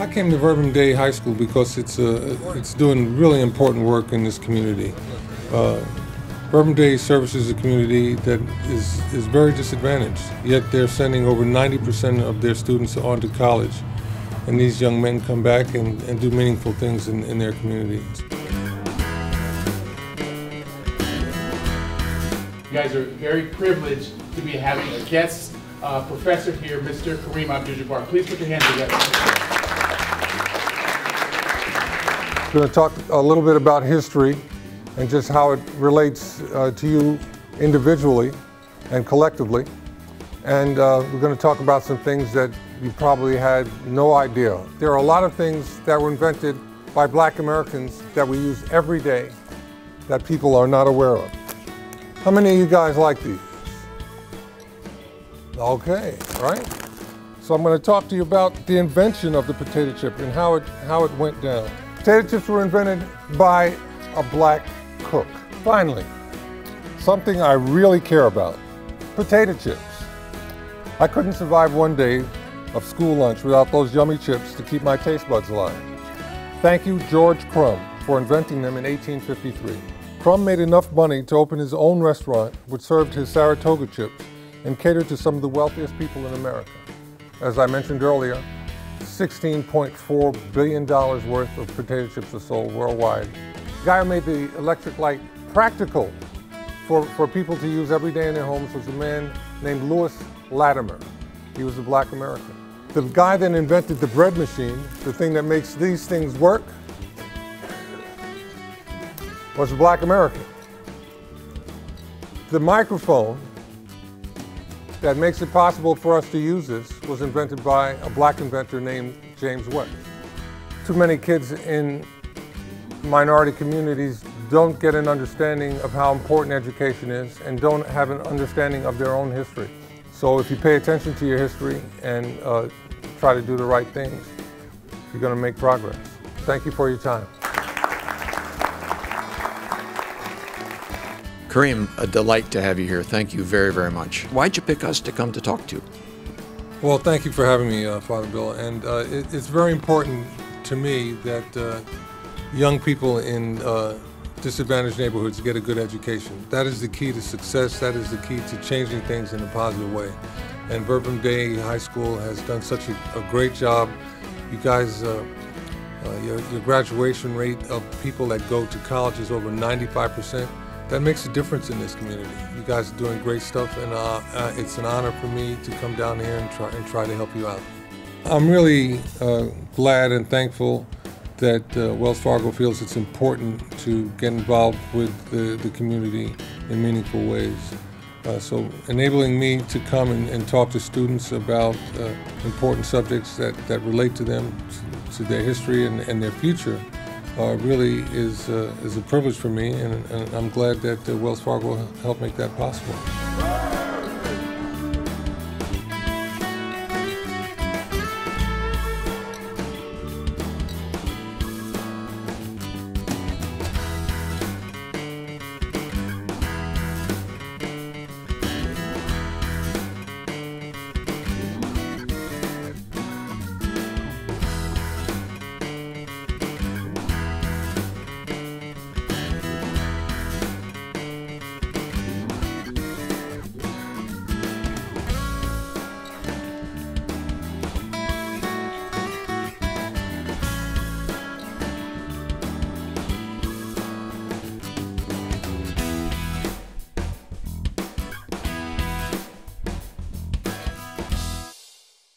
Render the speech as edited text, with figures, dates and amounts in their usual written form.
I came to Verb High School because it's doing really important work in this community. Verb services a community that is very disadvantaged, yet they're sending over 90% of their students on to college. And these young men come back and do meaningful things in their communities. You guys are very privileged to be having a guest professor here, Mr. Kareem Abdul-Jabbar. Please put your hands together. I'm going to talk a little bit about history and just how it relates to you individually and collectively. And we're going to talk about some things that you probably had no idea. There are a lot of things that were invented by Black Americans that we use every day that people are not aware of. How many of you guys like these? Okay, right? So I'm going to talk to you about the invention of the potato chip and how it went down. Potato chips were invented by a Black cook. Finally, something I really care about, potato chips. I couldn't survive one day of school lunch without those yummy chips to keep my taste buds alive. Thank you, George Crumb, for inventing them in 1853. Crumb made enough money to open his own restaurant, which served his Saratoga chips and catered to some of the wealthiest people in America. As I mentioned earlier, $16.4 billion worth of potato chips are sold worldwide. The guy who made the electric light practical for people to use every day in their homes was a man named Lewis Latimer. He was a Black American. The guy that invented the bread machine, the thing that makes these things work, was a Black American. The microphone that makes it possible for us to use this was invented by a Black inventor named James Webb. Too many kids in minority communities don't get an understanding of how important education is and don't have an understanding of their own history. So if you pay attention to your history and try to do the right things, you're going to make progress. Thank you for your time. Kareem, a delight to have you here. Thank you very, very much. Why'd you pick us to come to talk to? Well, thank you for having me, Father Bill. And it's very important to me that young people in disadvantaged neighborhoods get a good education. That is the key to success. That is the key to changing things in a positive way. And Verb High School has done such a great job. You guys, your graduation rate of people that go to college is over 95%. That makes a difference in this community. You guys are doing great stuff, and it's an honor for me to come down here and try to help you out. I'm really glad and thankful that Wells Fargo feels it's important to get involved with the community in meaningful ways. So enabling me to come and talk to students about important subjects that relate to them, to their history and their future, really is a privilege for me, and I'm glad that Wells Fargo helped make that possible.